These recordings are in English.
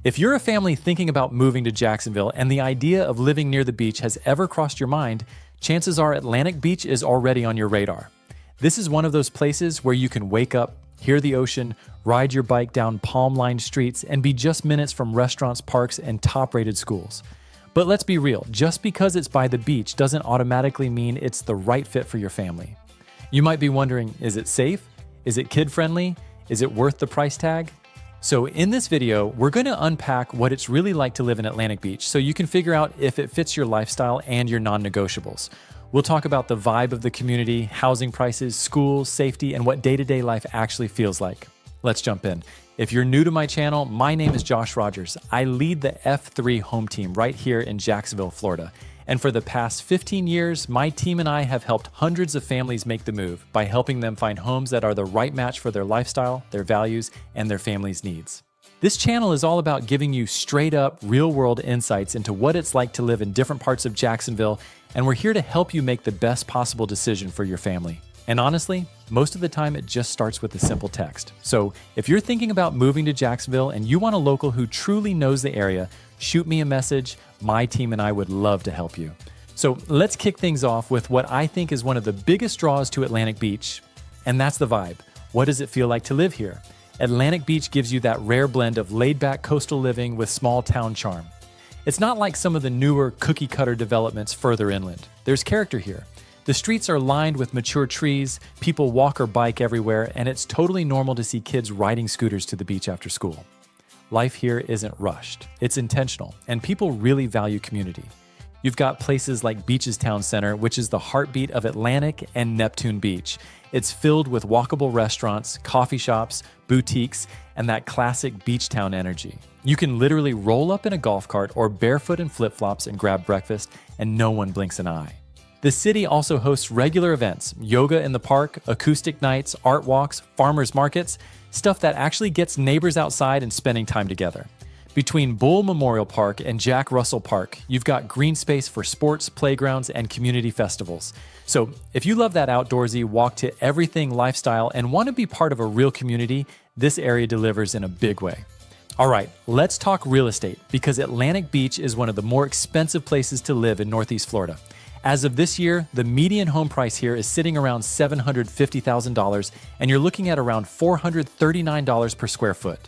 If you're a family thinking about moving to Jacksonville and the idea of living near the beach has ever crossed your mind, chances are Atlantic Beach is already on your radar. This is one of those places where you can wake up, hear the ocean, ride your bike down palm-lined streets, and be just minutes from restaurants, parks, and top-rated schools. But let's be real, just because it's by the beach doesn't automatically mean it's the right fit for your family. You might be wondering, is it safe? Is it kid-friendly? Is it worth the price tag? So in this video, we're going to unpack what it's really like to live in Atlantic Beach so you can figure out if it fits your lifestyle and your non-negotiables. We'll talk about the vibe of the community, housing prices, schools, safety, and what day-to-day life actually feels like. Let's jump in. If you're new to my channel, my name is Josh Rogers. I lead the F3 home team right here in Jacksonville, Florida. And for the past 15 years, my team and I have helped hundreds of families make the move by helping them find homes that are the right match for their lifestyle, their values, and their family's needs. This channel is all about giving you straight-up, real-world insights into what it's like to live in different parts of Jacksonville, and we're here to help you make the best possible decision for your family. And honestly, most of the time it just starts with a simple text. So if you're thinking about moving to Jacksonville and you want a local who truly knows the area, shoot me a message. My team and I would love to help you. So let's kick things off with what I think is one of the biggest draws to Atlantic Beach, and that's the vibe. What does it feel like to live here? Atlantic Beach gives you that rare blend of laid-back coastal living with small-town charm. It's not like some of the newer cookie-cutter developments further inland. There's character here. The streets are lined with mature trees, people walk or bike everywhere, and it's totally normal to see kids riding scooters to the beach after school. Life here isn't rushed. It's intentional, and people really value community. You've got places like Beaches Town Center, which is the heartbeat of Atlantic and Neptune Beach. It's filled with walkable restaurants, coffee shops, boutiques, and that classic beach town energy. You can literally roll up in a golf cart or barefoot in flip-flops and grab breakfast, and no one blinks an eye. The city also hosts regular events, yoga in the park, acoustic nights, art walks, farmers markets, stuff that actually gets neighbors outside and spending time together. Between Bull Memorial Park and Jack Russell Park, you've got green space for sports, playgrounds, and community festivals. So if you love that outdoorsy, walk to everything lifestyle and want to be part of a real community, this area delivers in a big way. All right, let's talk real estate because Atlantic Beach is one of the more expensive places to live in Northeast Florida. As of this year, the median home price here is sitting around $750,000, and you're looking at around $439 per square foot.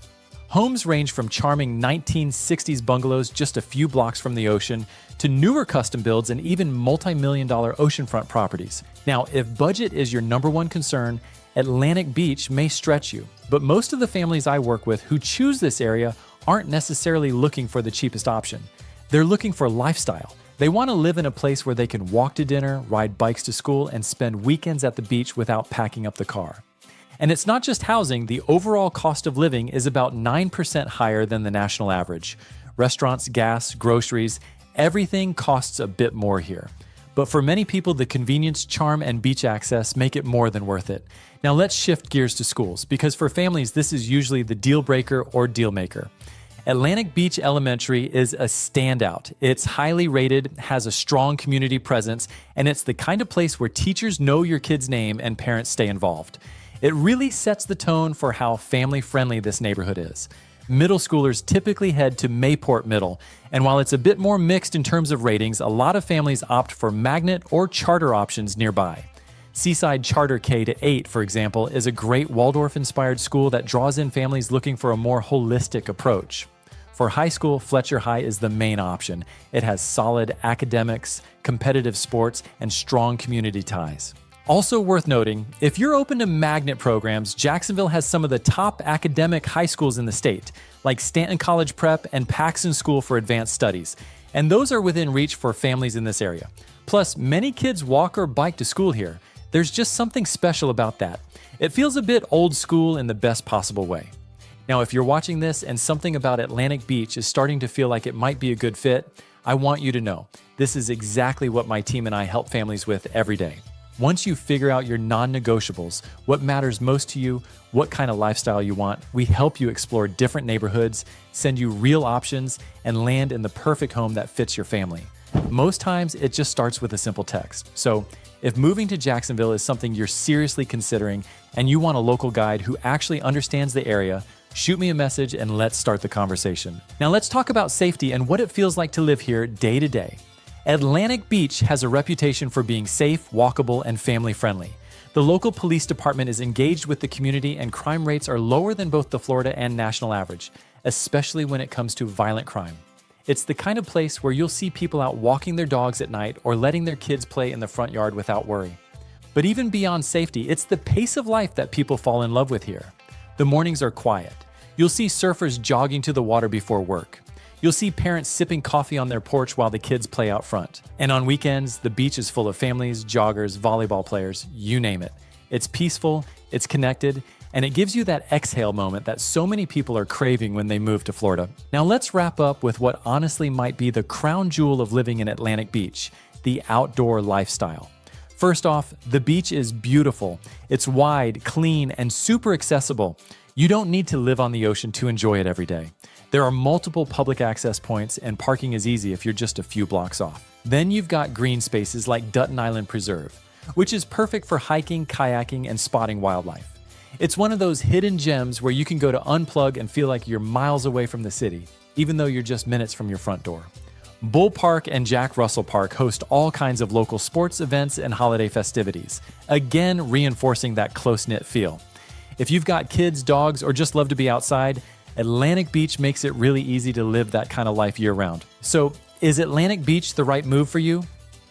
Homes range from charming 1960s bungalows just a few blocks from the ocean to newer custom builds and even multi-million-dollar oceanfront properties. Now, if budget is your number one concern, Atlantic Beach may stretch you, but most of the families I work with who choose this area aren't necessarily looking for the cheapest option. They're looking for lifestyle. They want to live in a place where they can walk to dinner, ride bikes to school, and spend weekends at the beach without packing up the car. And it's not just housing, the overall cost of living is about 9% higher than the national average. Restaurants, gas, groceries, everything costs a bit more here. But for many people, the convenience, charm, and beach access make it more than worth it. Now let's shift gears to schools, because for families, this is usually the deal breaker or deal maker. Atlantic Beach Elementary is a standout. It's highly rated, has a strong community presence, and it's the kind of place where teachers know your kid's name and parents stay involved. It really sets the tone for how family-friendly this neighborhood is. Middle schoolers typically head to Mayport Middle, and while it's a bit more mixed in terms of ratings, a lot of families opt for magnet or charter options nearby. Seaside Charter K-8, for example, is a great Waldorf-inspired school that draws in families looking for a more holistic approach. For high school, Fletcher High is the main option. It has solid academics, competitive sports, and strong community ties. Also worth noting, if you're open to magnet programs, Jacksonville has some of the top academic high schools in the state, like Stanton College Prep and Paxton School for Advanced Studies, and those are within reach for families in this area. Plus, many kids walk or bike to school here. There's just something special about that. It feels a bit old school in the best possible way. Now, if you're watching this and something about Atlantic Beach is starting to feel like it might be a good fit, I want you to know this is exactly what my team and I help families with every day. Once you figure out your non-negotiables, what matters most to you, what kind of lifestyle you want, we help you explore different neighborhoods, send you real options, and land in the perfect home that fits your family. Most times, it just starts with a simple text. So, if moving to Jacksonville is something you're seriously considering and you want a local guide who actually understands the area, Shoot me a message and let's start the conversation. Now let's talk about safety and what it feels like to live here day to day. Atlantic Beach has a reputation for being safe, walkable, and family-friendly. The local police department is engaged with the community and crime rates are lower than both the Florida and national average, especially when it comes to violent crime. It's the kind of place where you'll see people out walking their dogs at night or letting their kids play in the front yard without worry. But even beyond safety, it's the pace of life that people fall in love with here. The mornings are quiet. You'll see surfers jogging to the water before work. You'll see parents sipping coffee on their porch while the kids play out front. And on weekends, the beach is full of families, joggers, volleyball players, you name it. It's peaceful, it's connected, and it gives you that exhale moment that so many people are craving when they move to Florida. Now let's wrap up with what honestly might be the crown jewel of living in Atlantic Beach, the outdoor lifestyle. First off, the beach is beautiful. It's wide, clean, and super accessible. You don't need to live on the ocean to enjoy it every day. There are multiple public access points and parking is easy if you're just a few blocks off. Then you've got green spaces like Dutton Island Preserve, which is perfect for hiking, kayaking, and spotting wildlife. It's one of those hidden gems where you can go to unplug and feel like you're miles away from the city, even though you're just minutes from your front door. Bull Park and Jack Russell Park host all kinds of local sports events and holiday festivities, again reinforcing that close-knit feel. If you've got kids, dogs, or just love to be outside, Atlantic Beach makes it really easy to live that kind of life year-round. So, is Atlantic Beach the right move for you?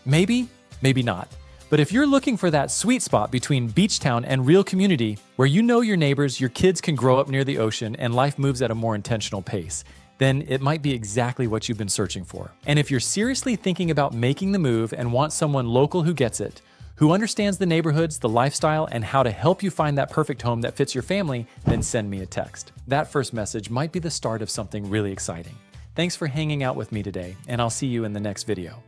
Maybe, maybe not. But if you're looking for that sweet spot between beach town and real community, where you know your neighbors, your kids can grow up near the ocean, and life moves at a more intentional pace, then it might be exactly what you've been searching for. And if you're seriously thinking about making the move and want someone local who gets it, who understands the neighborhoods, the lifestyle, and how to help you find that perfect home that fits your family, then send me a text. That first message might be the start of something really exciting. Thanks for hanging out with me today, and I'll see you in the next video.